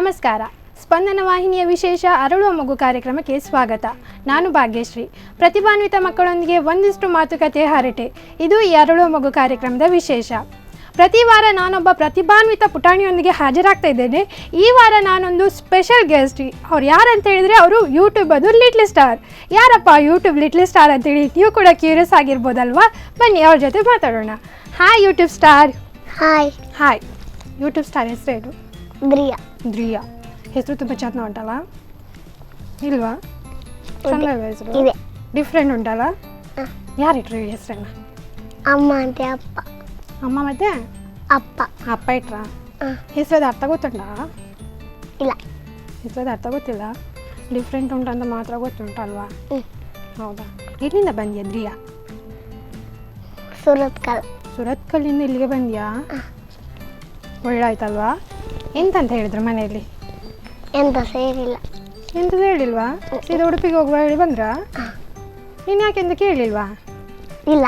ನಮಸ್ಕಾರ. ಸ್ಪಂದನ ವಾಹಿನಿಯ ವಿಶೇಷ ಅರಳುವ ಮಗು ಕಾರ್ಯಕ್ರಮಕ್ಕೆ ಸ್ವಾಗತ. ನಾನು ಭಾಗ್ಯಶ್ರೀ. ಪ್ರತಿಭಾನ್ವಿತ ಮಕ್ಕಳೊಂದಿಗೆ ಒಂದಿಷ್ಟು ಮಾತುಕತೆ ಹರಟೆ, ಇದು ಈ ಅರಳುವ ಮಗು ಕಾರ್ಯಕ್ರಮದ ವಿಶೇಷ. ಪ್ರತಿ ವಾರ ನಾನೊಬ್ಬ ಪ್ರತಿಭಾನ್ವಿತ ಪುಟಾಣಿಯೊಂದಿಗೆ ಹಾಜರಾಗ್ತಾ ಇದ್ದೇನೆ. ಈ ವಾರ ನಾನೊಂದು ಸ್ಪೆಷಲ್ ಗೆಸ್ಟ್. ಅವ್ರು ಯಾರಂತ ಹೇಳಿದರೆ ಅವರು ಯೂಟ್ಯೂಬ್ ಅದು ಲಿಟ್ಲ್ ಸ್ಟಾರ್. ಯಾರಪ್ಪ ಯೂಟ್ಯೂಬ್ ಲಿಟ್ಲ್ ಸ್ಟಾರ್ ಅಂತೇಳಿ ನೀವು ಕೂಡ ಕ್ಯೂರಿಯಸ್ ಆಗಿರ್ಬೋದಲ್ವಾ? ಬನ್ನಿ ಅವ್ರ ಜೊತೆ ಮಾತಾಡೋಣ. Hi YouTube star. Hi. Hi. YouTube star ಹೆಸರೇನು? ದ್ರಿಯಾ. ಹೆಸರು ತುಂಬ ಚೆಂದ ಉಂಟಲ್ಲ? ಇಲ್ವಾ? ಚೆಂದ ಅಲ್ವಾ ಹೆಸರು? ಇದೆ. ಡಿಫ್ರೆಂಟ್ ಉಂಟಲ್ಲ? ಯಾರಿಟ್ರು ಈ ಹೆಸರನ್ನ? ಅಮ್ಮ ಮತ್ತೆ ಅಪ್ಪ. ಅಮ್ಮ ಮತ್ತೆ ಅಪ್ಪ ಇಟ್ರಾ? ಹೆಸರದ ಅರ್ಥ ಗೊತ್ತುಂಟಾ? ಇಲ್ಲ. ಹೆಸರದ ಅರ್ಥ ಗೊತ್ತಿಲ್ಲ? ಡಿಫ್ರೆಂಟ್ ಉಂಟಂತ ಮಾತ್ರ ಗೊತ್ತುಂಟಲ್ವಾ? ಹೌದಾ? ಎಲ್ಲಿಂದ ಬಂದ್ಯಾ ದ್ರಿಯಾ? ಸುರತ್ಕಲ್ಲಿಂದ ಇಲ್ಲಿಗೆ ಬಂದ್ಯಾ? ಒಳ್ಳಾಯ್ತಲ್ವಾ? ಎಂತಂತ ಹೇಳಿದ್ರು ಮನೆಯಲ್ಲಿ? ಎಂತ ಸೇರಿಲ್ಲ. ಎಂತದ್ದು ಹೇಳಿಲ್ವಾ? ಸೀದಾ ಉಡುಪಿಗೆ ಹೋಗುವ ಹೇಳಿ ಬಂದ್ರಾ? ನೀನು ಯಾಕೆ ಅಂತ ಕೇಳಲಿಲ್ವಾ? ಇಲ್ಲ.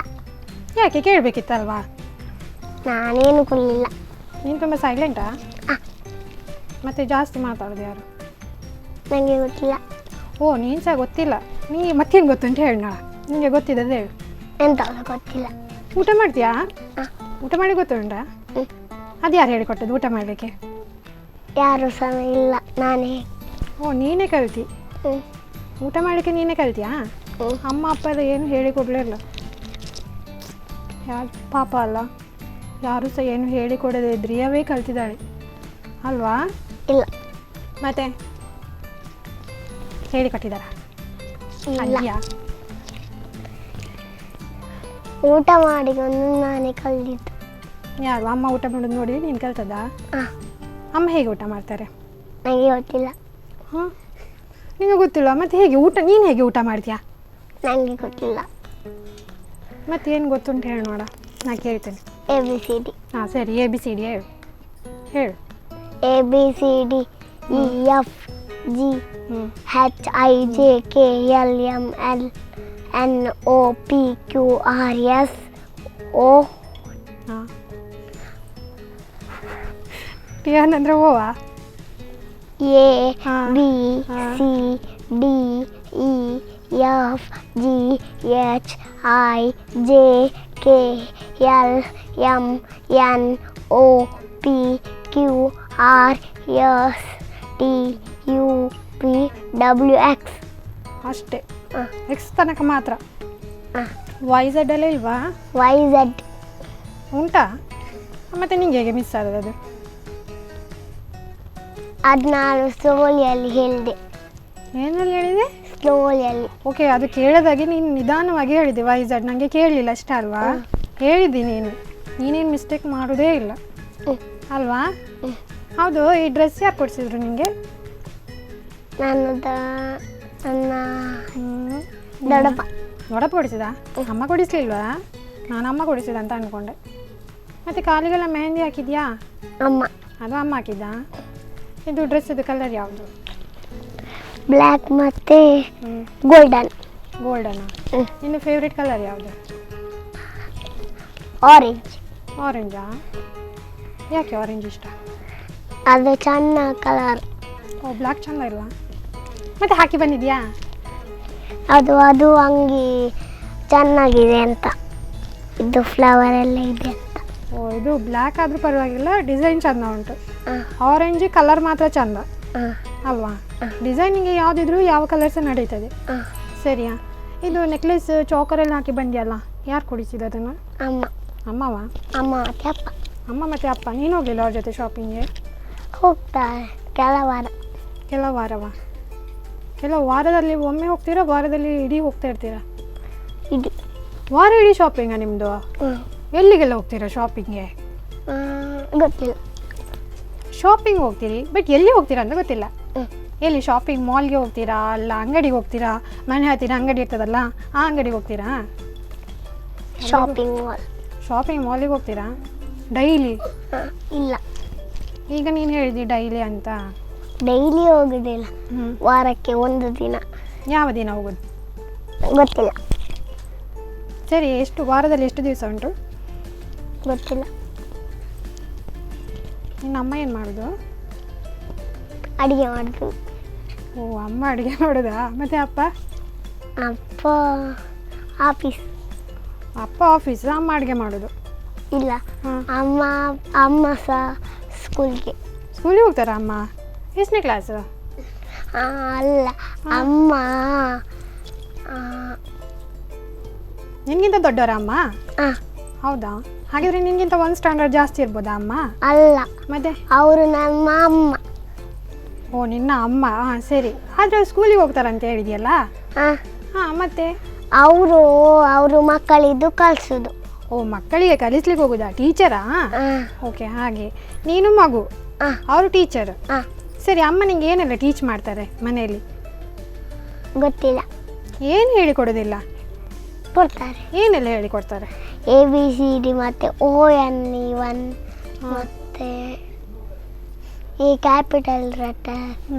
ಯಾಕೆ ಕೇಳಬೇಕಿತ್ತಲ್ವಾ? ನಾನೇನು ಕೊಡಲಿಲ್ಲ. ನೀನು ತುಂಬ ಸೈಲೆಂಟಾ? ಮತ್ತೆ ಜಾಸ್ತಿ ಮಾತಾಡೋದು ಯಾರು? ನನಗೆ ಗೊತ್ತಿಲ್ಲ. ಓ, ನೀನು ಸಹ ಗೊತ್ತಿಲ್ಲ. ಮತ್ತೇನು ಗೊತ್ತುಂಟು ಹೇಳಿ ನಾಳೆ. ನಿನಗೆ ಗೊತ್ತಿದ್ದದ್ದು ಹೇಳು. ಎಂತ ಗೊತ್ತಿಲ್ಲ. ಊಟ ಮಾಡ್ತೀಯಾ? ಊಟ ಮಾಡಿ ಗೊತ್ತುಂಟಾ? ಅದು ಯಾರು ಹೇಳಿಕೊಟ್ಟದ್ದು ಊಟ ಮಾಡಲಿಕ್ಕೆ? ಯಾರು ಸಹ ಇಲ್ಲ, ನಾನೇ. ಓ, ನೀನೇ ಕಲ್ತಿ? ಊಟ ಮಾಡಲಿಕ್ಕೆ ನೀನೇ ಕಲ್ತಿಯಾ? ಅಮ್ಮ ಅಪ್ಪ ಎಲ್ಲ ಏನು ಹೇಳಿಕೊಡ್ಲಿಲ್ಲ. ಯಾರು ಪಾಪ ಅಲ್ಲ, ಯಾರು ಸಹ ಏನು ಹೇಳಿಕೊಡದೆ ದ್ರಿಯವೇ ಕಲ್ತಿದ್ದಾಳೆ ಅಲ್ವಾ? ಇಲ್ಲ. ಮತ್ತೆ ಹೇಳಿಕೊಟ್ಟಿದ್ದಾರಾ? ಇಲ್ಲ. ಊಟ ಮಾಡಿ ನಾನೇ ಕಲಿತು. ಯಾರು? ಅಮ್ಮ ಊಟ ಮಾಡೋದು ನೋಡಿ ನೀನು ಕಲ್ತದಾ? ಅಮ್ಮ ಹೇಗೆ ಊಟ ಮಾಡ್ತಾರೆ? ನನಗೆ ಗೊತ್ತಿಲ್ಲ. ಹಾಂ, ನಿಮಗೆ ಗೊತ್ತಿಲ್ಲ? ಮತ್ತು ಹೇಗೆ ಊಟ, ನೀನು ಹೇಗೆ ಊಟ ಮಾಡ್ತೀಯಾ? ನನಗೆ ಗೊತ್ತಿಲ್ಲ. ಮತ್ತೇನು ಗೊತ್ತುಂಟು ಹೇಳಿ ನೋಡ, ನಾ ಕೇಳ್ತೇನೆ. ABCD. ಹಾಂ ಸರಿ, ABCD ಹೇಳು. ಹೇಳು. ABCD EFG HIJK LMN NOPQRS O. ಹಾಂ, ಟಿಯನ್ ಅಂದರೆ ಓವಾ? ABCDEFGHIJKLMNOPQRSTUPWX. ಅಷ್ಟೇ? ಎಕ್ಸ್ ತನಕ ಮಾತ್ರ? YZ ಎಲ್ಲ ಇಲ್ವಾ? YZ ಉಂಟಾ? ಮತ್ತು ನಿಂಗೆ ಹೇಗೆ ಮಿಸ್ ಆಗೋದು ಅದು? ಅದು ನಾನು ಸ್ಲೋಲಿಯಲ್ಲಿ ಹೇಳಿದೆ. ಏನಲ್ಲಿ ಹೇಳಿದೆ? ಸ್ಲೋಲಿಯಲ್ಲಿ. ಓಕೆ, ಅದು ಕೇಳೋದಾಗಿ ನೀನು ನಿಧಾನವಾಗಿ ಹೇಳಿದೆ YZ. ನನಗೆ ಕೇಳಲಿಲ್ಲ ಅಷ್ಟೇ ಅಲ್ವಾ? ಹೇಳಿದ್ದೀನಿ ನೀನೇನು ಮಿಸ್ಟೇಕ್ ಮಾಡೋದೇ ಇಲ್ಲ ಅಲ್ವಾ? ಹೌದು, ಈ ಡ್ರೆಸ್ ಯಾರು ಕೊಡಿಸಿದ್ರು ನಿನಗೆ? ನನ್ನ ದೊಡ್ಡಪ್ಪ ಕೊಡಿಸಿದ? ಅಮ್ಮ ಕೊಡಿಸ್ಲಿಲ್ವಾ? ನಾನು ಅಮ್ಮ ಕೊಡಿಸಿದ ಅಂತ ಅಂದ್ಕೊಂಡೆ. ಮತ್ತು ಕಾಲಿಗೆಲ್ಲ ಮೆಹಂದಿ ಹಾಕಿದ್ಯಾ? ಅಮ್ಮ. ಅದು ಅಮ್ಮ ಹಾಕಿದ್ದ? ಇದು ಡ್ರೆಸ್ಸದು ಕಲರ್ ಯಾವುದು? ಬ್ಲ್ಯಾಕ್ ಮತ್ತು ಗೋಲ್ಡನ್. ನಿನ್ನ ಫೇವ್ರೆಟ್ ಕಲರ್ ಯಾವುದು? ಆರೆಂಜಾ? ಯಾಕೆ ಆರೆಂಜ್ ಇಷ್ಟ? ಅದು ಚೆನ್ನ ಕಲರ್. ಓ, ಬ್ಲ್ಯಾಕ್ ಚೆಂದ ಇಲ್ವಾ? ಮತ್ತೆ ಹಾಕಿ ಬಂದಿದ್ಯಾ? ಅದು ಅಂಗಿ ಚೆನ್ನಾಗಿದೆ ಅಂತ, ಇದು ಫ್ಲವರ್ ಎಲ್ಲ ಇದೆ ಅಂತ. ಓ, ಇದು ಬ್ಲ್ಯಾಕ್ ಆದರೂ ಪರವಾಗಿಲ್ಲ, ಡಿಸೈನ್ ಚೆಂದ ಉಂಟು. ಆರೆಂಜ್ ಕಲರ್ ಮಾತ್ರ ಚೆಂದ ಅಲ್ವಾ? ಡಿಸೈನಿಗೆ ಯಾವುದಿದ್ರು ಯಾವ ಕಲರ್ ಸಹ ನಡೀತದೆ. ಸರಿಯಾ? ಇದು ನೆಕ್ಲೆಸ್ ಚೋಕರೆಲ್ಲ ಹಾಕಿ ಬಂದಿಯಲ್ಲ, ಯಾರು ಕೊಡಿಸಿದ ಅದನ್ನು? ಅಮ್ಮವಾ? ಅಮ್ಮ ಮತ್ತು ಅಪ್ಪ. ಅಮ್ಮ ಮತ್ತು ಅಪ್ಪ. ನೀನು ಹೋಗಲಿಲ್ಲ ಅವ್ರ ಜೊತೆ ಶಾಪಿಂಗ್ಗೆ? ಹೋಗ್ತಾರೆ ಕೆಲವು ವಾರವಾ? ಕೆಲವು ವಾರದಲ್ಲಿ ಒಮ್ಮೆ ಹೋಗ್ತೀರಾ? ವಾರದಲ್ಲಿ ಇಡೀ ಹೋಗ್ತಾ ಇರ್ತೀರಾ? ವಾರ ಇಡೀ ಶಾಪಿಂಗಾ ನಿಮ್ಮದು? ಎಲ್ಲಿಗೆಲ್ಲ ಹೋಗ್ತೀರಾ ಶಾಪಿಂಗ್ಗೆ? ಗೊತ್ತಿಲ್ಲ. ಶಾಪಿಂಗ್ ಹೋಗ್ತೀರಿ, ಬಟ್ ಎಲ್ಲಿ ಹೋಗ್ತೀರಾ ಅಂತ ಗೊತ್ತಿಲ್ಲ. ಎಲ್ಲಿ ಶಾಪಿಂಗ್ ಮಾಲ್ಗೆ ಹೋಗ್ತೀರಾ? ಅಲ್ಲ ಅಂಗಡಿಗೆ ಹೋಗ್ತೀರಾ? ಮನೆ ಹತ್ತಿರ ಅಂಗಡಿ ಇರ್ತದಲ್ಲ, ಆ ಅಂಗಡಿಗೆ ಹೋಗ್ತೀರಾ? ಶಾಪಿಂಗ್ ಮಾಲಿಗೆ ಹೋಗ್ತೀರಾ ಡೈಲಿ? ಇಲ್ಲ. ಈಗ ನೀನು ಹೇಳಿದಿ ಡೈಲಿ ಅಂತ. ಡೈಲಿ ಹೋಗೋದಿಲ್ಲ, ವಾರಕ್ಕೆ ಒಂದು ದಿನ. ಯಾವ ದಿನ ಹೋಗೋದು? ಗೊತ್ತಿಲ್ಲ. ಸರಿ, ವಾರದಲ್ಲಿ ಎಷ್ಟು ದಿವಸ ಉಂಟು? ಗೊತ್ತಿಲ್ಲ. ನಿನ್ನ ಅಮ್ಮ ಏನು ಮಾಡೋದು? ಅಡುಗೆ ಮಾಡೋದು. ಓ ಅಮ್ಮ ಅಡುಗೆ ಮಾಡೋದಾ? ಮತ್ತು ಅಪ್ಪ? ಅಪ್ಪ ಆಫೀಸ್. ಅಪ್ಪ ಆಫೀಸ್, ಅಮ್ಮ ಅಡುಗೆ ಮಾಡೋದು? ಇಲ್ಲ, ಹಾಂ. ಅಮ್ಮ ಸಹ ಸ್ಕೂಲ್ಗೆ. ಸ್ಕೂಲಿಗೆ ಹೋಗ್ತಾರಾ ಅಮ್ಮ? ಎಷ್ಟನೇ ಕ್ಲಾಸು? ಅಲ್ಲ, ಅಮ್ಮ ನಿನಗಿಂತ ದೊಡ್ಡವರ ಅಮ್ಮ? ಹಾಂ. ಹೌದಾ? ಹಾಗಿದ್ರೆ ನಿನಗಿಂತ 1 ಸ್ಟ್ಯಾಂಡರ್ಡ್ ಜಾಸ್ತಿ ಇರ್ಬೋದಾ ಅಮ್ಮ? ಅಲ್ಲ, ಮತ್ತೆ ಅವರು ನಮ್ಮ ಅಮ್ಮ. ಓ ನಿನ್ನ ಅಮ್ಮ, ಹಾಂ ಸರಿ. ಆದರೆ ಸ್ಕೂಲಿಗೆ ಹೋಗ್ತಾರಂತ ಹೇಳಿದೆಯಲ್ಲ? ಹಾಂ. ಹಾಂ, ಮತ್ತೆ ಅವರು ಮಕ್ಕಳಿದ್ದು ಕಲಿಸೋದು. ಓ ಮಕ್ಕಳಿಗೆ ಕಲಿಸ್ಲಿಕ್ಕೆ ಹೋಗೋದಾ? ಟೀಚರಾ? ಓಕೆ, ಹಾಗೆ. ನೀನು ಮಗು, ಅವರು ಟೀಚರ್. ಸರಿ, ಅಮ್ಮ ನಿಂಗೆ ಏನೆಲ್ಲ ಟೀಚ್ ಮಾಡ್ತಾರೆ ಮನೆಯಲ್ಲಿ? ಗೊತ್ತಿಲ್ಲ. ಏನು ಹೇಳಿಕೊಡೋದಿಲ್ಲ? ಕೊಡ್ತಾರೆ. ಏನೆಲ್ಲ ಹೇಳಿಕೊಡ್ತಾರೆ? ABCD ಮತ್ತು ONE1 ಮತ್ತು ಈ ಕ್ಯಾಪಿಟಲ್ ಲೆಟರ್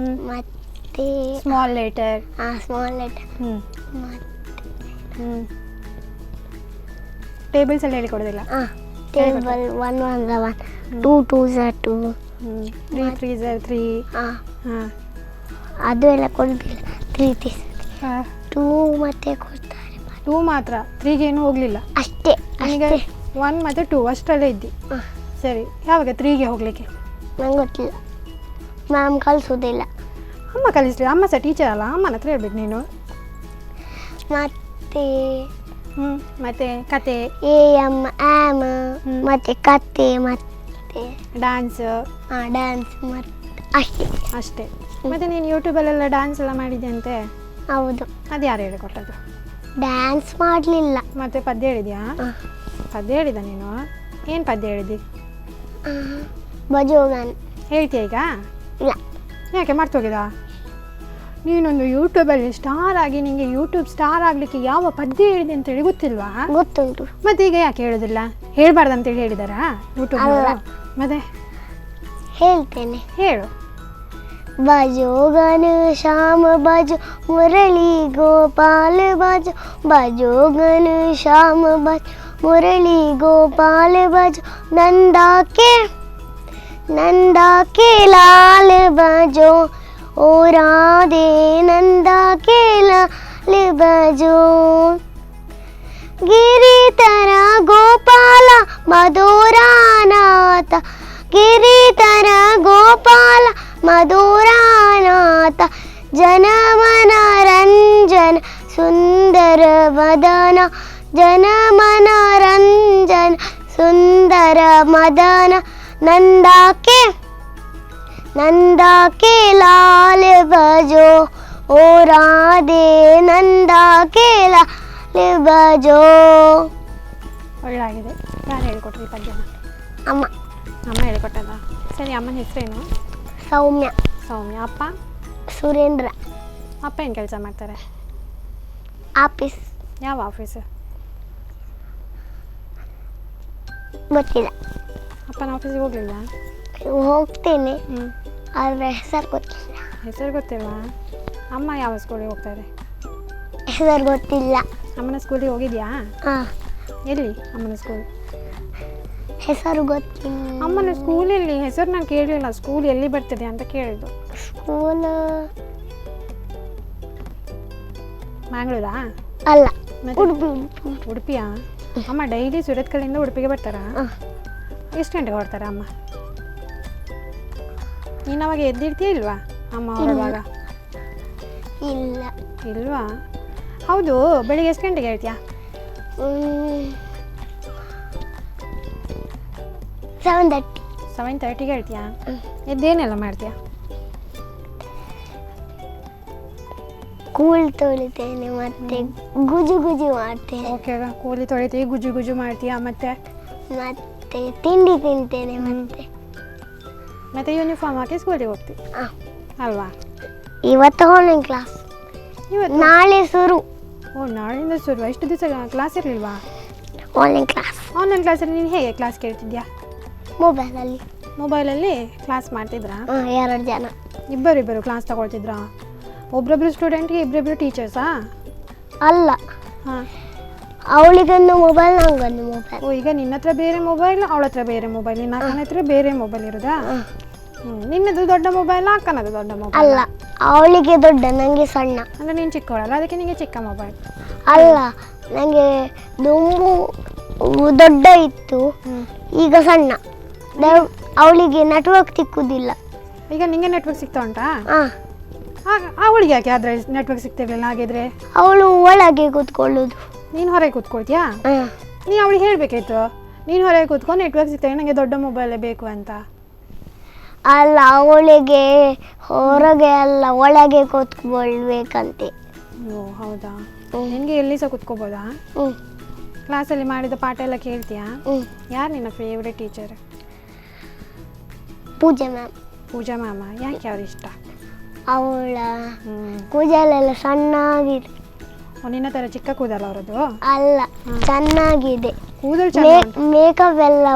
ಮತ್ತು small letter. Small letter. Tables ಎಲ್ಲ ಹೇಳಿಕೊಡೋದಿಲ್ಲ? ಟೇಬಲ್ 1 1 1 2 2 2 3 3 3. ಹಾಂ, ಅದು ಎಲ್ಲ ಕೊಡೋದಿಲ್ಲ. 3 2 ಮತ್ತೆ ಕೊಡ್ತಾರೆ. 2 ಮಾತ್ರ, 3ಗೆ ಏನೂ ಹೋಗಲಿಲ್ಲ? ಅಷ್ಟೇ. ನನಗೆ 1 ಮತ್ತು 2 ಅಷ್ಟರಲ್ಲೇ ಇದ್ದಿ. ಸರಿ, ಯಾವಾಗ 3ಗೆ ಹೋಗಲಿಕ್ಕೆ? ನಂಗೆ ಗೊತ್ತಿಲ್ಲ, ಮ್ಯಾಮ್ ಕಲಿಸೋದಿಲ್ಲ. ಅಮ್ಮ ಕಲಿಸ್ಲಿ, ಅಮ್ಮ ಸಹ ಟೀಚರ್ ಅಲ್ಲ, ಅಮ್ಮನ ಹತ್ರ ಹೇಳ್ಬೇಕು ನೀನು. ಮತ್ತೆ ಮತ್ತೆ ಕತೆ, AM AM ಮತ್ತೆ ಕತೆ ಮತ್ತೆ ಡ್ಯಾನ್ಸ್. ಡ್ಯಾನ್ಸ್ ಮತ್ತೆ ಅಷ್ಟೇ. ಅಷ್ಟೇ. ಮತ್ತು ನೀನು ಯೂಟ್ಯೂಬಲ್ಲೆಲ್ಲ ಡ್ಯಾನ್ಸ್ ಎಲ್ಲ ಮಾಡಿದ್ಯಂತೆ? ಹೌದು. ಅದು ಯಾರು ಹೇಳಿಕೊಟ್ಟದ್ದು? ಡ್ಯಾನ್ಸ್ ಮಾಡಲಿಲ್ಲ. ಮತ್ತೆ ಪದ್ಯ ಹೇಳಿದ್ಯಾ? ಪದ್ಯ ಹೇಳಿದ ನೀನು? ಏನು ಪದ್ಯ ಹೇಳಿದ್ದಿ? ಬಜೋಗನ್. ಹೇಳ್ತೀಯ ಈಗ? ಇಲ್ಲ. ಯಾಕೆ ಮರ್ತೋಗಿದ? ನೀನೊಂದು ಯೂಟ್ಯೂಬಲ್ಲಿ ಸ್ಟಾರ್ ಆಗಿ ನಿಮಗೆ ಯೂಟ್ಯೂಬ್ ಸ್ಟಾರ್ ಆಗಲಿಕ್ಕೆ ಯಾವ ಪದ್ಯ ಹೇಳಿದೆ ಅಂತೇಳಿ ಗೊತ್ತಿಲ್ವಾ? ಗೊತ್ತುಂಟು. ಮತ್ತೆ ಈಗ ಯಾಕೆ ಹೇಳೋದಿಲ್ಲ? ಹೇಳ್ಬಾರ್ದು ಅಂತೇಳಿ ಹೇಳಿದಾರಾ ಯೂಟ್ಯೂಬ್? ಮತ್ತೆ ಹೇಳ್ತೇನೆ, ಹೇಳು. ಬಜೋಗನ ಶ್ಯಾಮ ಬಜೋ ಮುರಳಿ ಗೋಪಾಲ ಬಜೋ, ಬಜೋಗನ ಶ್ಯಾಮ ಬಜೋ ಮುರಳಿ ಗೋಪಾಲ ಬಜೋ, नंदा के लाल बजो, ओ राधे नंदा के लाल बजो, गिरिधर गोपाल मधुरानाथ, गिरिधर गोपाल मधुरानाथ, जनमन रंजन सुंदर वदन, जनमन रंजन सुंदर मदन, नंदा के लाल बजो, ओ राधे नंदा के लाल बजो. ಒಳ್ಳಾಗಿದೆ. ಯಾರು ಹೇಳಿಕೊಟ್ರಿ ಪದ್ಯನ? ಅಮ್ಮ. ಅಮ್ಮ ಹೇಳಿಕೊಟ್ಟದ? ಸರಿ, ಅಮ್ಮನ ಹೆಸರೇನು? ಸೌಮ್ಯ. ಸೌಮ್ಯ. ಅಪ್ಪ? ಸುರೇಂದ್ರ. ಅಪ್ಪ ಏನು ಕೆಲಸ ಮಾಡ್ತಾರೆ? ಆಫೀಸ್. ಯಾವ ಆಫೀಸು? ಗೊತ್ತಿಲ್ಲ. ಅಪ್ಪನ ಆಫೀಸಿಗೆ ಹೋಗಲಿಲ್ಲ? ಹೋಗ್ತೇನೆ, ಆದರೆ ಹೆಸರು ಗೊತ್ತಿಲ್ಲ. ಹೆಸರು ಗೊತ್ತಿಲ್ವಾ? ಅಮ್ಮ ಯಾವ ಸ್ಕೂಲಿಗೆ ಹೋಗ್ತಾರೆ? ಹೆಸರು ಗೊತ್ತಿಲ್ಲ. ಅಮ್ಮನ ಸ್ಕೂಲಿಗೆ ಹೋಗಿದ್ಯಾ? ಹಾಂ. ಎಲ್ಲಿ ಅಮ್ಮನ ಸ್ಕೂಲ್? ಹೆಸರು ಗೊತ್ತಿಲ್ಲ. ಅಮ್ಮನ ಸ್ಕೂಲಲ್ಲಿ ಹೆಸರು ನಾನು ಕೇಳಲಿಲ್ಲ. ಸ್ಕೂಲ್ ಎಲ್ಲಿ ಬರ್ತದೆ ಅಂತ ಕೇಳಿದ್ದು. ಸ್ಕೂಲ್ ಮ್ಯಾಂಗ್ಳೂರಾ? ಅಲ್ಲ, ಮತ್ತೆ ಉಡುಪಿ. ಉಡುಪಿಯಾ? ಅಮ್ಮ ಡೈಲಿ ಸುರತ್ಕಲ್ಲಿಂದ ಉಡುಪಿಗೆ ಬರ್ತಾರಾ? ಎಷ್ಟು ಗಂಟೆಗೆ ಹೊರಡ್ತಾರೆ ಅಮ್ಮ? ನೀನು ಅವಾಗ ಎದ್ದಿರ್ತೀಯ ಇಲ್ವಾ ಅಮ್ಮ ಹೊರಡುವಾಗ? ಇಲ್ಲ. ಇಲ್ವಾ? ಹೌದು, ಬೆಳಿಗ್ಗೆ ಎಷ್ಟು ಗಂಟೆಗೆ ಹೇಳ್ತೀಯಾ? 7:30. 7:30ಗೆ ಹೇಳ್ತೀಯಾ? ಎದ್ದೇನೆಲ್ಲ ಮಾಡ್ತೀಯಾ? ಕೂಲ್ ತೊಳಿತೇನೆ ಮತ್ತೆ ಗುಜು ಗುಜು ಮಾಡ್ತೇನೆ. ಓಕೆ, ಕೂಲಿ ತೊಳಿತೀವಿ, ಗುಜು ಗುಜು ಮಾಡ್ತೀಯಾ? ಮತ್ತೆ ತಿಂಡಿ ತಿಂತೇನೆ. ಮತ್ತೆ ಯೂನಿಫಾರ್ಮ್ ಹಾಕಿ ಸ್ಕೂಲಿಗೆ ಹೋಗ್ತೀವಿ ಅಲ್ವಾ? ಇವತ್ತು ಆನ್ಲೈನ್ ಕ್ಲಾಸ್, ಇವತ್ತು ನಾಳೆ ಶುರು. ಓ, ನಾಳೆಯಿಂದ ಶುರು. ಎಷ್ಟು ದಿವಸ ಕ್ಲಾಸ್ ಇರಲಿಲ್ವಾ? Online class. ಆನ್ಲೈನ್ ಕ್ಲಾಸಲ್ಲಿ ನೀನು ಹೇಗೆ ಕ್ಲಾಸ್ ಕೇಳ್ತಿದ್ಯಾ? ಮೊಬೈಲಲ್ಲಿ ಕ್ಲಾಸ್ ಮಾಡ್ತಿದ್ರಾ? 2 ಜನ. ಇಬ್ಬರಿಬ್ಬರು ಕ್ಲಾಸ್ ತಗೊಳ್ತಿದ್ರಾ? ಒಬ್ಬೊಬ್ಬರು ಸ್ಟೂಡೆಂಟ್ಗೆ ಇಬ್ಬರಿಬ್ಬರು ಟೀಚರ್ಸಾ? ಅಲ್ಲ, ಹಾಂ. ಅವಳಿಗೊಂದು ಮೊಬೈಲ್, ನಂಗೊಂದು ಮೊಬೈಲ್. ಓ, ಈಗ ನಿನ್ನ ಹತ್ರ ಬೇರೆ ಮೊಬೈಲ್, ಅವಳ ಹತ್ರ ಬೇರೆ ಮೊಬೈಲ್, ನಿನ್ನ ಅಕ್ಕನ ಹತ್ರ ಬೇರೆ ಮೊಬೈಲ್ ಇರೋದಾ? ನಿನ್ನದು ದೊಡ್ಡ ಮೊಬೈಲ್ ಅಕ್ಕನದು ದೊಡ್ಡ ಮೊಬೈಲ್? ಅಲ್ಲ, ಅವಳಿಗೆ ದೊಡ್ಡ, ನನಗೆ ಸಣ್ಣ. ಅಂದರೆ ನೀನು ಚಿಕ್ಕವಳಲ್ಲ, ಅದಕ್ಕೆ ನಿನಗೆ ಚಿಕ್ಕ ಮೊಬೈಲ್. ಅಲ್ಲ, ನನಗೆ ದುಂಬು ದೊಡ್ಡ ಇತ್ತು, ಈಗ ಸಣ್ಣ. ಅವಳಿಗೆ ನೆಟ್ವರ್ಕ್ ಸಿಕ್ಕುದಿಲ್ಲ. ಈಗ ನಿಂಗೆ ನೆಟ್ವರ್ಕ್ ಸಿಗ್ತಾ ಉಂಟಾ? ಹಾಂ. ಅವಳಿಗೆ ಯಾಕೆ ಆದರೆ ನೆಟ್ವರ್ಕ್ ಸಿಗ್ತಿರ್ಲಿಲ್ಲ ಹಾಗಿದ್ರೆ? ಅವಳು ಒಳಗೆ ಕೂತ್ಕೊಳ್ಳೋದು. ನೀನು ಹೊರಗೆ ಕೂತ್ಕೊಳ್ತೀಯಾ? ಹಾಂ. ನೀನು ಅವಳಿಗೆ ಹೇಳಬೇಕಿತ್ತು, ನೀನು ಹೊರಗೆ ಕೂತ್ಕೊಂಡು ನೆಟ್ವರ್ಕ್ ಸಿಗ್ತೇವೆ, ನನಗೆ ದೊಡ್ಡ ಮೊಬೈಲೇ ಬೇಕು ಅಂತ. ಅಲ್ಲ, ಅವಳಿಗೆ ಹೊರಗೆ ಅಲ್ಲ, ಒಳಗೆ ಕೂತ್ಕೊಳ್ಬೇಕಂತೆ. ಓ ಹೌದಾ? ನಿನಗೆ ಎಲ್ಲಿ ಸಹ ಕೂತ್ಕೋಬೋದಾ? ಕ್ಲಾಸಲ್ಲಿ ಮಾಡಿದ ಪಾಠ ಎಲ್ಲ ಕೇಳ್ತೀಯಾ? ಯಾರು ನಿನ್ನ ಫೇವ್ರೆಟ್ ಟೀಚರ್? ಪೂಜಾ ಮ್ಯಾಮ್. ಪೂಜಾ ಮ್ಯಾಮ. ಯಾಕೆ ಅವ್ರು ಇಷ್ಟ? ಅವಳ ಕೂದಲೆಲ್ಲ ಸಣ್ಣಾಗಿದೆ. ನಿನ್ನ ಥರ ಚಿಕ್ಕ ಕೂದಲು ಅವರದು? ಅಲ್ಲ, ಚೆನ್ನಾಗಿದೆ. ಕೂದಲು ಮೇಕಪ್ ಎಲ್ಲ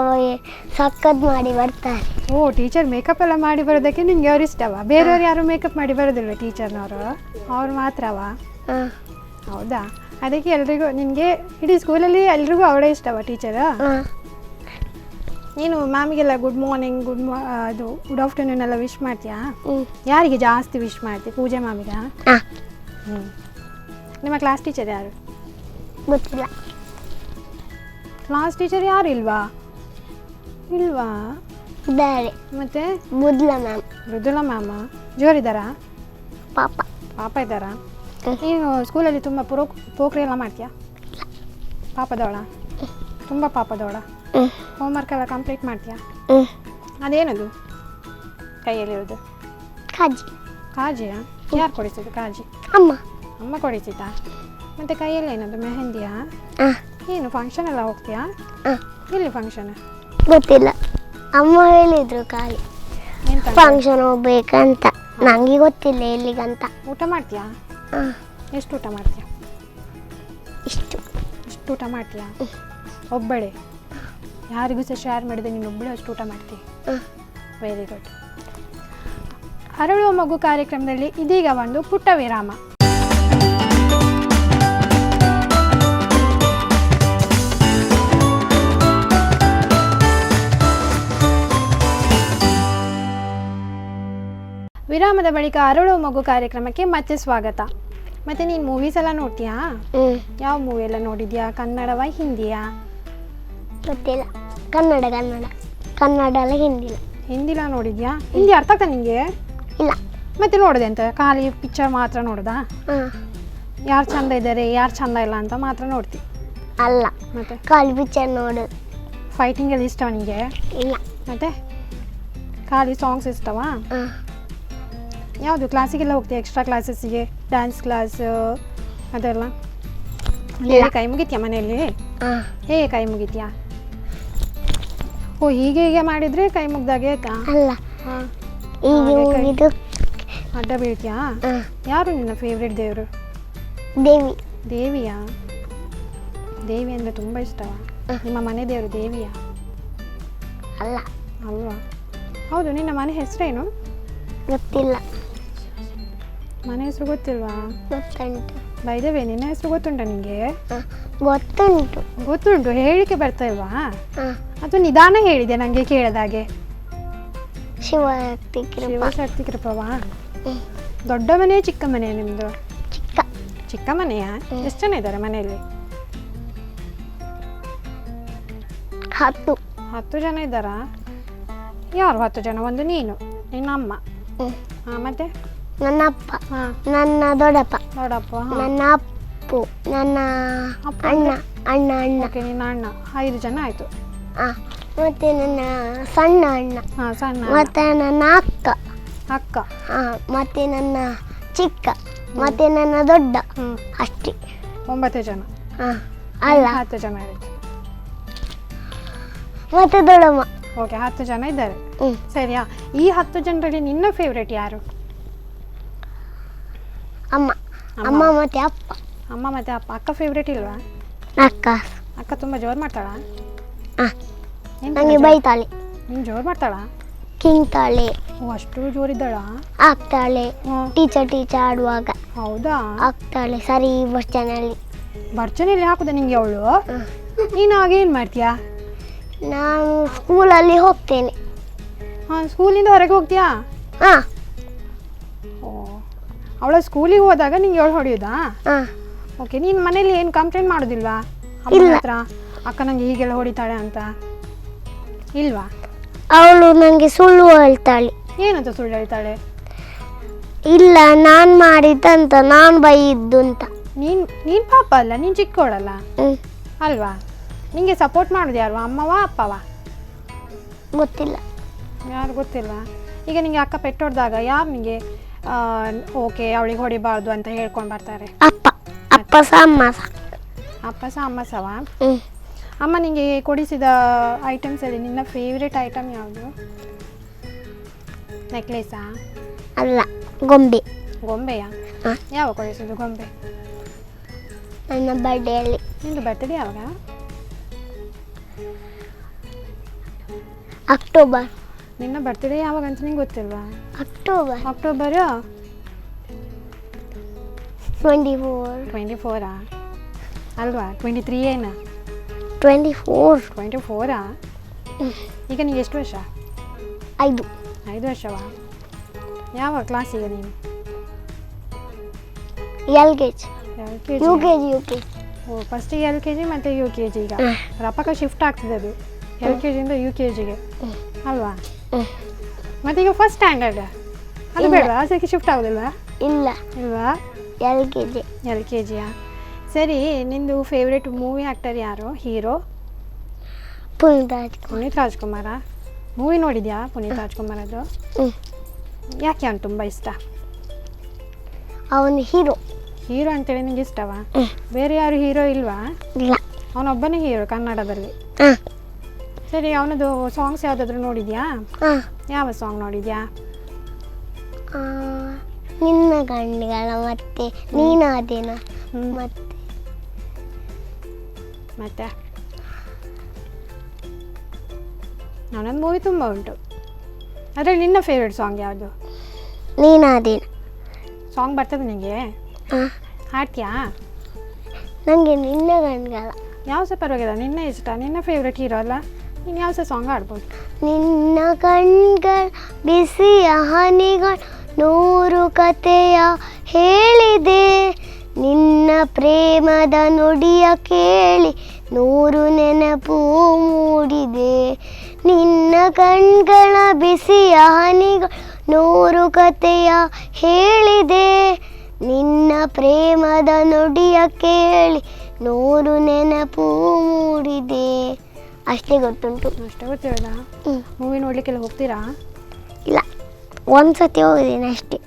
ಸಖತ್ ಮಾಡಿ ಬರ್ತಾರೆ. ಓ, ಟೀಚರ್ ಮೇಕಪ್ ಎಲ್ಲ ಮಾಡಿ ಬರೋದಕ್ಕೆ ನಿನ್ಗೆ ಅವ್ರು ಇಷ್ಟವಾ? ಬೇರೆಯವ್ರು ಯಾರು ಮೇಕಪ್ ಮಾಡಿ ಬರೋದಿಲ್ವ ಟೀಚರ್ನವರು? ಅವ್ರು ಮಾತ್ರವಾ? ಹೌದಾ? ಅದಕ್ಕೆ ಎಲ್ರಿಗೂ ನಿನಗೆ ಇಡೀ ಸ್ಕೂಲಲ್ಲಿ ಎಲ್ರಿಗೂ ಅವಳೇ ಇಷ್ಟವಾ ಟೀಚರ್? ನೀನು ಮ್ಯಾಮಿಗೆಲ್ಲ ಗುಡ್ ಮಾರ್ನಿಂಗ್, ಅದು ಗುಡ್ ಆಫ್ಟರ್ನೂನ್ ಎಲ್ಲ ವಿಶ್ ಮಾಡ್ತೀಯಾ? ಯಾರಿಗೆ ಜಾಸ್ತಿ ವಿಶ್ ಮಾಡ್ತೀಯ? ಪೂಜಾ ಮ್ಯಾಮಿಗ? ನಿಮ್ಮ ಕ್ಲಾಸ್ ಟೀಚರ್ ಯಾರು? ಗೊತ್ತಿಲ್ಲ. ಕ್ಲಾಸ್ ಟೀಚರ್ ಯಾರು ಇಲ್ವಾ? ಇಲ್ವಾ? ಇದ್ದಾರೆ. ಮತ್ತೆ ಮೃದುಲಾ ಮ್ಯಾಮ್. ಮೃದುಲಾ ಮ್ಯಾಮ ಜೋರಿದ್ದಾರಾ? ಪಾಪ ಇದ್ದಾರಾ? ನೀನು ಸ್ಕೂಲಲ್ಲಿ ತುಂಬ ಪೋಖ್ರಿ ಎಲ್ಲ ಮಾಡ್ತೀಯಾ? ಪಾಪದವಳ? ತುಂಬ ಪಾಪದವಳ? ಹೋಮ್ವರ್ಕ್ ಎಲ್ಲ ಕಂಪ್ಲೀಟ್ ಮಾಡ್ತೀಯಾ? ಅದೇನದು ಕೈಯಲ್ಲಿರೋದು? ಕಾಜಿ. ಕಾಜಿಯಾ? ಯಾರು ಕೊಡಿಸಿದ್ದು ಕಾಜಿ? ಅಮ್ಮ ಕೊಡಿಸಿದ್ದಾ? ಮತ್ತು ಕೈಯಲ್ಲಿ ಏನದು ಮೆಹಂದಿಯಾ? ಏನು ಫಂಕ್ಷನ್ ಎಲ್ಲ ಹೋಗ್ತೀಯಾ? ಎಲ್ಲಿ ಫಂಕ್ಷನ್? ಗೊತ್ತಿಲ್ಲ, ಅಮ್ಮ ಹೇಳಿದ್ರು ಖಾಲಿ ಫಂಕ್ಷನ್ ಹೋಗ್ಬೇಕಂತ. ನನಗೆ ಗೊತ್ತಿಲ್ಲ ಎಲ್ಲಿಗಂತ. ಊಟ ಮಾಡ್ತೀಯಾ? ಎಷ್ಟು ಊಟ ಮಾಡ್ತೀಯಾ? ಇಷ್ಟು ಊಟ ಮಾಡ್ತೀಯಾ? ಒಬ್ಬಳೆ? ಯಾರಿಗೂ ಸಹ ಶೇರ್ ಮಾಡಿದೆ ನೀನು ಒಬ್ಬಳೆ ಅಷ್ಟು ಊಟ ಮಾಡ್ತೀಯ? Very good. ಅರಳುವ ಮಗು ಕಾರ್ಯಕ್ರಮದಲ್ಲಿ ಇದೀಗ ಒಂದು ಪುಟ್ಟ ವಿರಾಮ. ವಿರಾಮದ ಬಳಿಕ ಅರಳುವ ಮಗು ಕಾರ್ಯಕ್ರಮಕ್ಕೆ ಮತ್ತೆ ಸ್ವಾಗತ. ಮತ್ತೆ ನೀನು ಮೂವೀಸ್ ಎಲ್ಲ ನೋಡ್ತೀಯಾ? ಯಾವ ಮೂವಿ ಎಲ್ಲ ನೋಡಿದ್ಯಾ? ಕನ್ನಡವಾ ಹಿಂದಿಯಾ? ಗೊತ್ತಿಲ್ಲ. ಕನ್ನಡ ಅಲ್ಲ, ಹಿಂದಿಲ ನೋಡಿದ್ಯಾ? ಹಿಂದಿ ಅರ್ಥ ಆಗ್ತಾ ನಿಂಗೆ? ಇಲ್ಲ. ಮತ್ತೆ ನೋಡಿದೆ ಅಂತ ಖಾಲಿ ಪಿಕ್ಚರ್ ಮಾತ್ರ ನೋಡ್ದಾ? ಯಾರು ಚಂದ ಇದ್ದಾರೆ, ಯಾರು ಚಂದ ಇಲ್ಲ ಅಂತ ಮಾತ್ರ ನೋಡ್ತಿ? ಅಲ್ಲ, ಮತ್ತೆ ಖಾಲಿ ಪಿಕ್ಚರ್ ನೋಡು. ಫೈಟಿಂಗ್ ಎಲ್ಲ ಇಷ್ಟವಾ ನಿಂಗೆ? ಇಲ್ಲ. ಮತ್ತೆ ಖಾಲಿ ಸಾಂಗ್ಸ್ ಇಷ್ಟವಾ? ಯಾವುದು ಕ್ಲಾಸಿಗೆಲ್ಲ ಹೋಗ್ತೀಯ? ಎಕ್ಸ್ಟ್ರಾ ಕ್ಲಾಸಸ್ಸಿಗೆ, ಡ್ಯಾನ್ಸ್ ಕ್ಲಾಸ್ ಅದೆಲ್ಲ? ಹೇಗೆ ಕೈ ಮುಗಿತೀಯಾ ಮನೆಯಲ್ಲಿ? ಹೇಗೆ ಕೈ ಮುಗಿತೀಯಾ? ಓ, ಹೀಗೆ ಮಾಡಿದರೆ ಕೈ ಮುಗ್ದಾಗೆ ಆಯ್ತಾ? ಅಲ್ಲ, ಅಡ್ಡ ಬೀಳ್ತೀಯಾ? ಯಾರು ನಿನ್ನ ಫೇವ್ರೆಟ್ ದೇವರು? ದೇವಿ. ದೇವಿಯಾ? ದೇವಿ ಅಂದರೆ ತುಂಬ ಇಷ್ಟವಾ? ನಿಮ್ಮ ಮನೆ ದೇವರು ದೇವಿಯಾ? ಅಲ್ಲ. ಅಲ್ವಾ? ಹೌದು, ನಿನ್ನ ಮನೆ ಹೆಸರೇನು? ಗೊತ್ತಿಲ್ಲ. ಮನೆ ಹೆಸರು ಗೊತ್ತಿಲ್ವಾ? ಗೊತ್ತುಂಟು. ಬೈದವೇ, ನಿನ್ನ ಹೆಸರು ಗೊತ್ತುಂಟ ನಿನಗೆ? ಗೊತ್ತುಂಟು. ಹೇಳಿಕೆ ಬರ್ತಾ ಇಲ್ವಾ? ಅದು ನಿಧಾನ ಹೇಳಿದೆ ನನಗೆ ಕೇಳದಾಗೆ. ಶಿವಶಕ್ತಿ ಕೃಪವಾ? ದೊಡ್ಡ ಮನೆ ಚಿಕ್ಕ ಮನೆ ನಿಮ್ಮದು? ಚಿಕ್ಕ ಮನೆಯಾ? ಎಷ್ಟು ಜನ ಇದ್ದಾರೆ ಮನೆಯಲ್ಲಿ? 10 ಜನ ಇದ್ದಾರಾ? ಯಾರು 10 ಜನ? ಒಂದು ನೀನು, ನಿನ್ನ ಅಮ್ಮ, ಮತ್ತೆ ನನ್ನ ಅಪ್ಪ, ನನ್ನ ದೊಡ್ಡಪ್ಪ, ನನ್ನ ಅಪ್ಪು, ನನ್ನ ಅಣ್ಣ. ಓಕೆ, ನಿನ್ನ ಅಣ್ಣ. 5 ಜನ ಆಯಿತು. ಮತ್ತೆ ನನ್ನ ಸಣ್ಣ ಅಣ್ಣ, ಮತ್ತೆ ನನ್ನ ಅಕ್ಕ, ಮತ್ತೆ ನನ್ನ ಚಿಕ್ಕ, ಮತ್ತೆ ನನ್ನ ದೊಡ್ಡ. ಅಷ್ಟೇ. 9 ಜನ. ಅಲ್ಲ, 10 ಜನ ಆಯಿತು. ಮತ್ತೆ ದೊಡ್ಡಮ್ಮ. ಓಕೆ, 10 ಜನ ಇದ್ದಾರೆ. ಸರಿಯಾ? ಈ 10 ಜನರಲ್ಲಿ ನಿನ್ನ ಫೇವ್ರೇಟ್ ಯಾರು? ಅಮ್ಮ ಮತ್ತೆ ಅಪ್ಪ. ಅಮ್ಮ ಮತ್ತೆ ಅಪ್ಪ. ಅಕ್ಕ ಫೇವ್ರೇಟ್ ಇಲ್ವಾ? ಅಕ್ಕ ತುಂಬ ಜೋರು ಮಾಡ್ತಾಳಾ? ನನಗೆ ಬೈತಾಳೆ. ನೀನು ಜೋರು ಮಾಡ್ತಾಳಾ? ಕಿಂಗ್ತಾಳೆ. ಓ, ಅಷ್ಟು ಜೋರಿದ್ದಾಳಾ? ಆಗ್ತಾಳೆ. ಟೀಚರ್ ಆಡುವಾಗ. ಹೌದಾ? ಆಗ್ತಾಳೆ. ಸರಿ, ಭರ್ಜನೆಯಲ್ಲಿ ಹಾಕುದ ನಿಂಗೆ ಅವಳು? ನೀನು ಆಗೇನು ಮಾಡ್ತೀಯಾ? ನಾನು ಸ್ಕೂಲಲ್ಲಿ ಹೋಗ್ತೇನೆ. ಹಾಂ, ಸ್ಕೂಲಿಂದ ಹೊರಗೆ ಹೋಗ್ತೀಯಾ? ಹಾಂ ಓ, ಅವಳ ಸ್ಕೂಲಿಗೆ ಹೋದಾಗ ನಿಂಗೆ ಅವಳು ಹೊಡೆಯೋದಾ? ಹಾಂ. ಓಕೆ, ನೀನು ಮನೇಲಿ ಏನು ಕಂಪ್ಲೇಂಟ್ ಮಾಡೋದಿಲ್ವಾ ಅಮ್ಮನ ಹತ್ರ? ಅಕ್ಕ ನನಗೆ ಹೀಗೆಲ್ಲ ಹೊಡಿತಾಳೆ ಅಂತ ಇಲ್ವಾ? ಅವಳು ನನಗೆ ಸುಳ್ಳು ಹೇಳ್ತಾಳೆ. ಏನಂತ ಸುಳ್ಳು ಹೇಳ್ತಾಳೆ? ಇಲ್ಲ, ನಾನು ಮಾಡಿದ್ದಂತ, ನಾನು ಬೈಯಿದ್ದು ಅಂತ. ನೀನು ಪಾಪ ಅಲ್ಲ, ನೀನು ಚಿಕ್ಕವಳಲ್ಲ ಹ್ಞೂ. ಅಲ್ವಾ? ನಿಂಗೆ ಸಪೋರ್ಟ್ ಮಾಡೋದು ಯಾರು, ಅಮ್ಮವಾ ಅಪ್ಪವಾ? ಗೊತ್ತಿಲ್ಲ. ಯಾರು ಗೊತ್ತಿಲ್ಲ. ಈಗ ನಿಂಗೆ ಅಕ್ಕ ಪೆಟ್ಟು ಹೊಡೆದಾಗ ಯಾರು ನಿಂಗೆ ಓಕೆ ಅವಳಿಗೆ ಹೊಡಿಬಾರ್ದು ಅಂತ ಹೇಳ್ಕೊಂಡು ಬರ್ತಾರೆ? ಅಪ್ಪ ಸಹ ಅಮ್ಮ ಸಹ. ಅಪ್ಪ ಸಹ ಅಮ್ಮ ಸಹ? ಹ್ಞೂ. ಅಮ್ಮ ನಿಂಗೆ ಕೊಡಿಸಿದ ಐಟಮ್ಸಲ್ಲಿ ನಿನ್ನ ಫೇವ್ರೆಟ್ ಐಟಮ್ ಯಾವುದು? ನೆಕ್ಲೇಸಾ? ಅಲ್ಲ, ಗೊಂಬೆ. ಗೊಂಬೆಯಾ? ಹಾಂ. ಯಾವಾಗ ಕೊಡಿಸಿದ್ದು ಗೊಂಬೆ? ನನ್ನ ಬರ್ಡೇಯಲ್ಲಿ. ನಿಂದು ಬರ್ತಡೇ ಯಾವಾಗ? ಅಕ್ಟೋಬರ್. ನಿನ್ನ ಬರ್ತಡೇ ಯಾವಾಗ ಅಂತ ನಿಂಗೆ ಗೊತ್ತಿಲ್ವಾ? October October 24. 24 ಅಲ್ವಾ? 23 ಏನು? 24. 24 ಈಗ ನಿಂಗೆ ಎಷ್ಟು ವರ್ಷ? 5. 5 ವರ್ಷವಾ? ಯಾವ ಕ್ಲಾಸಿಗೆ ನೀನು? LKG. UKG. ಓ, ಫಸ್ಟಿಗೆ LKG ಮತ್ತು UKG. ಈಗ ರಪಕ ಶಿಫ್ಟ್ ಆಗ್ತದೆ ಅದು, LKGಯಿಂದ UKGಗೆ ಅಲ್ವಾ? ಮತ್ತೆ ಈಗ ಫಸ್ಟ್ ಸ್ಟ್ಯಾಂಡರ್ಡ್ ಅದು ಬೇಡ, ಅದಕ್ಕೆ ಶಿಫ್ಟ್ ಆಗೋದಿಲ್ವಾ? ಇಲ್ವಾ? LKG. ಸರಿ, ನಿಂದು ಫೇವ್ರೆಟ್ ಮೂವಿ ಆ್ಯಕ್ಟರ್ ಯಾರು, ಹೀರೋ? ಪುನೀತ್ ರಾಜ್ಕುಮಾರ. ಮೂವಿ ನೋಡಿದ್ಯಾ ಪುನೀತ್ ರಾಜ್ಕುಮಾರದ್ದು? ಯಾಕೆ ಅವ್ನು ತುಂಬ ಇಷ್ಟ? ಅವನು ಹೀರೋ ಅಂತೇಳಿ ನಿಂಗೆ ಇಷ್ಟವಾ? ಬೇರೆ ಯಾರು ಹೀರೋ ಇಲ್ವಾ? ಇಲ್ಲ, ಅವನೊಬ್ಬನೇ ಹೀರೋ ಕನ್ನಡದಲ್ಲಿ. ಸರಿ, ಅವನದು ಸಾಂಗ್ಸ್ ಯಾವುದಾದ್ರೂ ನೋಡಿದ್ಯಾ? ಯಾವ ಸಾಂಗ್ ನೋಡಿದ್ಯಾ? ನಿನ್ನ ಕಣ್ಣುಗಳ ಮತ್ತೆ ನೀನಾದೇನ ಮತ್ತೆ ಅವನೊಂದು ಮೂವಿ ತುಂಬ ಉಂಟು. ಅದರಲ್ಲಿ ನಿನ್ನ ಫೇವ್ರೆಟ್ ಸಾಂಗ್ ಯಾವುದು? ನೀನಾದೇನ ಸಾಂಗ್ ಬರ್ತದೆ ನಿನಗೆ? ಹಾಡ್ತೀಯಾ? ನನಗೆ ನಿನ್ನ ಕಣ್ಗಳ. ಯಾವ ಸಹ ಪರವಾಗಿಲ್ಲ, ನಿನ್ನ ಇಷ್ಟ, ನಿನ್ನ ಫೇವ್ರೆಟ್ ಹೀರೋ ಅಲ್ಲ, ನೀನು ಯಾವ ಸಹ ಸಾಂಗ್ ಆಡ್ಬೋದು. ನಿನ್ನ ಕಣ್ಗಳ ಬಿಸಿಯ ಹನಿಗಳು 100 ಕಥೆಯ ಹೇಳಿದೆ, ನಿನ್ನ ಪ್ರೇಮದ ನುಡಿಯ ಕೇಳಿ 100 ನೆನಪು ಮೂಡಿದೆ. ನಿನ್ನ ಕಣ್ಗಳ ಬಿಸಿಯ ಹನಿಗಳು 100 ಕಥೆಯ ಹೇಳಿದೆ, ನಿನ್ನ ಪ್ರೇಮದ ನುಡಿಯ ಕೇಳಿ 100 ನೆನಪು ಮೂಡಿದೆ. ಅಷ್ಟೇ ಗೊತ್ತುಂಟು. ಅಷ್ಟೇ ಗೊತ್ತಿರೋದಾ? ಮೂವಿ ನೋಡಲಿಕ್ಕೆಲ್ಲ ಹೋಗ್ತೀರಾ? ಇಲ್ಲ, ಒಂದ್ಸತಿ ಹೋಗಿದ್ದೀನಿ ಅಷ್ಟೇ.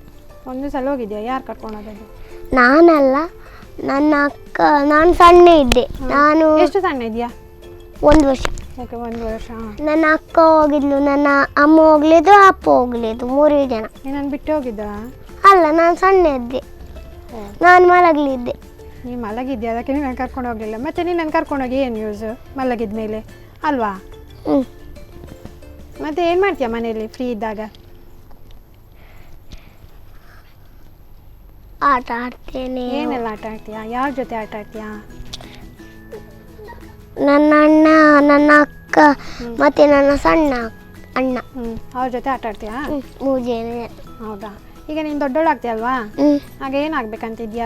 ಒಂದು ಸಲ ಹೋಗಿದ್ಯಾ? ಯಾರು ಕರ್ಕೊಂಡು ಹೋದದ್ದು? ನಾನಲ್ಲ, ನನ್ನ ಅಕ್ಕ. ನಾನು ಸಣ್ಣ ಇದ್ದೆ. ನಾನು ಎಷ್ಟು ಸಣ್ಣ ಇದೆಯಾ? 1 ವರ್ಷ. ಓಕೆ, 1 ವರ್ಷ. ನನ್ನ ಅಕ್ಕ ಹೋಗಿದ್ಲು, ನನ್ನ ಅಮ್ಮ ಹೋಗ್ಲಿದ್ದು, ಅಪ್ಪ ಹೋಗ್ಲಿದ್ದು, 3 ಜನ. ನೀನು ಬಿಟ್ಟು ಹೋಗಿದ್ದ? ಅಲ್ಲ, ನಾನು ಸಣ್ಣ ಇದ್ದೆ, ನಾನು ಮಲಗಲಿದ್ದೆ. ನೀನು ಮಲಗಿದ್ದೆ, ಅದಕ್ಕೆ ನೀನು ಕರ್ಕೊಂಡು ಹೋಗಲಿಲ್ಲ. ಮತ್ತೆ ನೀನು ಕರ್ಕೊಂಡೋಗಿ ಏನು ಯೂಸ್ ಮಲಗಿದ ಮೇಲೆ, ಅಲ್ವಾ? ಮತ್ತೆ ಏನು ಮಾಡ್ತೀಯ ಮನೆಯಲ್ಲಿ ಫ್ರೀ ಇದ್ದಾಗ? ಆಟ ಆಡ್ತೇನೆ. ಏನೆಲ್ಲ ಆಟ ಆಡ್ತೀಯಾ? ಯಾರ ಜೊತೆ ಆಟ ಆಡ್ತೀಯಾ? ನನ್ನ ಅಣ್ಣ, ನನ್ನ ಅಕ್ಕ ಮತ್ತೆ ನನ್ನ ಸಣ್ಣ ಅಣ್ಣ. ಅವ್ರ ಜೊತೆ ಆಟ ಆಡ್ತೀಯಾ? 3 ಜನ. ಹೌದಾ? ಈಗ ನೀನು ದೊಡ್ಡೋಳು ಆಗ್ತೀಯಲ್ವಾ? ಆಗ ಏನಾಗಬೇಕಂತಿದ್ಯಾ?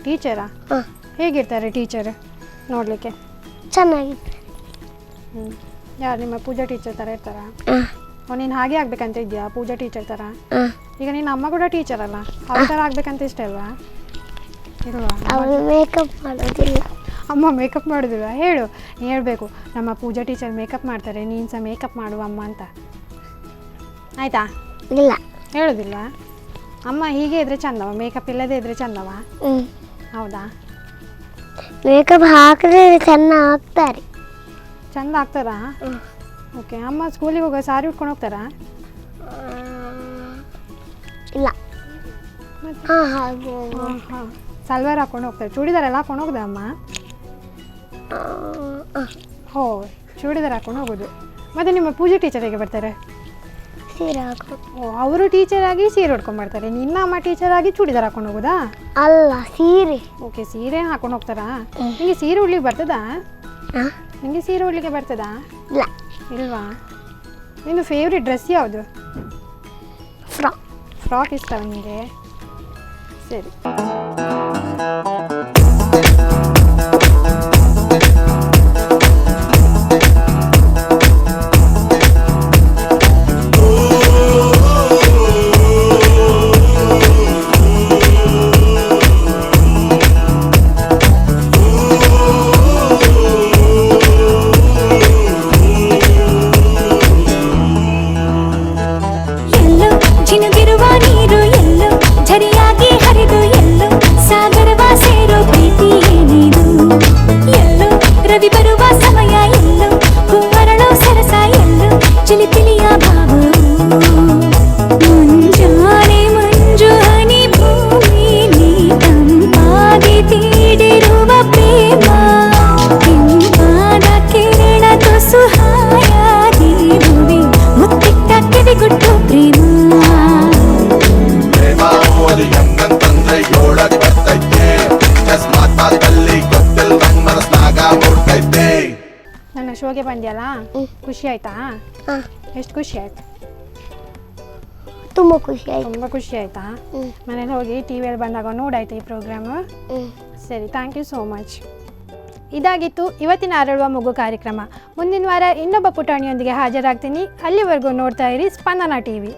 ಟೀಚರಾ? ಹೇಗಿರ್ತಾರೆ ಟೀಚರ್ ನೋಡಲಿಕ್ಕೆ? ಚೆನ್ನಾಗಿತ್ತು. ಯಾರು ನಿಮ್ಮ ಪೂಜಾ ಟೀಚರ್ ಥರ ಇರ್ತಾರಾ? ನೀನು ಹಾಗೆ ಆಗ್ಬೇಕಂತ ಇದೆಯಾ, ಪೂಜಾ ಟೀಚರ್ ಥರ? ಈಗ ನಿನ್ನ ಅಮ್ಮ ಕೂಡ ಟೀಚರ್ ಅಲ್ಲ, ಅವ್ರ ಥರ ಆಗ್ಬೇಕಂತ ಇಷ್ಟ ಅಲ್ವಾ? ಇಲ್ವಾ? ಅವಳು ಮೇಕಪ್ ಮಾಡೋದಿಲ್ಲ. ಅಮ್ಮ ಮೇಕಪ್ ಮಾಡೋದಿಲ್ಲ? ಹೇಳು, ನೀನು ಹೇಳಬೇಕು, ನಮ್ಮ ಪೂಜಾ ಟೀಚರ್ ಮೇಕಪ್ ಮಾಡ್ತಾರೆ, ನೀನು ಸಹ ಮೇಕಪ್ ಮಾಡುವ ಅಮ್ಮ ಅಂತ. ಆಯಿತಾ? ಇಲ್ಲ, ಹೇಳೋದಿಲ್ಲ? ಅಮ್ಮ ಹೀಗೆ ಇದ್ರೆ ಚಂದವ, ಮೇಕಪ್ ಇಲ್ಲದೆ ಇದ್ರೆ ಚಂದವ? ಹೌದಾ? ಮೇಕಪ್ ಹಾಕಿದ್ರೆ ಚೆಂದ ಹಾಕ್ತಾರೆ. ಚಂದ ಆಗ್ತಾರಾ? ಓಕೆ. ಅಮ್ಮ ಸ್ಕೂಲಿಗೆ ಹೋಗೋ ಸಾರಿ ಉಟ್ಕೊಂಡು ಹೋಗ್ತಾರಾ? ಇಲ್ಲ. ಸಲ್ವಾರ್ ಹಾಕೊಂಡು ಹೋಗ್ತಾರೆ, ಚೂಡಿದಾರೆಲ್ಲ ಹಾಕೊಂಡು ಹೋಗ್ದ ಅಮ್ಮ? ಹೋ, ಚೂಡಿದಾರ ಹಾಕೊಂಡು ಹೋಗೋದು. ಮತ್ತು ನಿಮ್ಮ ಪೂಜೆ ಟೀಚರ್ ಹೇಗೆ ಬರ್ತಾರೆ? ಸೀರೆ ಹಾಕೊಂಡು. ಓ, ಅವರು ಟೀಚರ್ ಆಗಿ ಸೀರೆ ಉಟ್ಕೊಂಡು ಬರ್ತಾರೆ, ನಿನ್ನ ಅಮ್ಮ ಟೀಚರ್ ಆಗಿ ಚೂಡಿದಾರ ಹಾಕೊಂಡು ಹೋಗೋದಾ? ಅಲ್ಲ, ಸೀರೆ. ಓಕೆ, ಸೀರೆ ಹಾಕೊಂಡು ಹೋಗ್ತಾರಾ? ನಿಮಗೆ ಸೀರೆ ಉಡ್ಲಿಕ್ಕೆ ಬರ್ತದಾ? ನಿಮಗೆ ಸೀರೆ ಉಡ್ಲಿಕ್ಕೆ ಬರ್ತದಾ? ಇಲ್ಲ. ಇಲ್ವಾ? ನಿನ್ನ ಫೇವ್ರೆಟ್ ಡ್ರೆಸ್ ಯಾವುದು? ಫ್ರಾಕ್. ಫ್ರಾಕ್ ಇಷ್ಟ ನಿಮಗೆ? ಸರಿ. ನನ್ನ ಶೋಗೆ ಬಂದ್ಯಲ್ಲ, ಖುಷಿ ಆಯ್ತಾ? ಎಷ್ಟು ಖುಷಿ ಆಯ್ತು? ತುಂಬ ಖುಷಿ ಆಯ್ತು. ತುಂಬ ಖುಷಿ ಆಯ್ತಾ? ಮನೇಲಿ ಹೋಗಿ ಟಿವಿಯಲ್ಲಿ ಬಂದಾಗ ನೋಡಾಯ್ತು ಈ ಪ್ರೋಗ್ರಾಮು? ಸರಿ, ಥ್ಯಾಂಕ್ ಯು ಸೋ ಮಚ್. ಇದಾಗಿತ್ತು ಇವತ್ತಿನ ಅರಳುವ ಮಗು ಕಾರ್ಯಕ್ರಮ. ಮುಂದಿನ ವಾರ ಇನ್ನೊಬ್ಬ ಪುಟಾಣಿಯೊಂದಿಗೆ ಹಾಜರಾಗ್ತೀನಿ. ಅಲ್ಲಿವರೆಗೂ ನೋಡ್ತಾ ಇರಿ ಸ್ಪಂದನ ಟಿವಿ.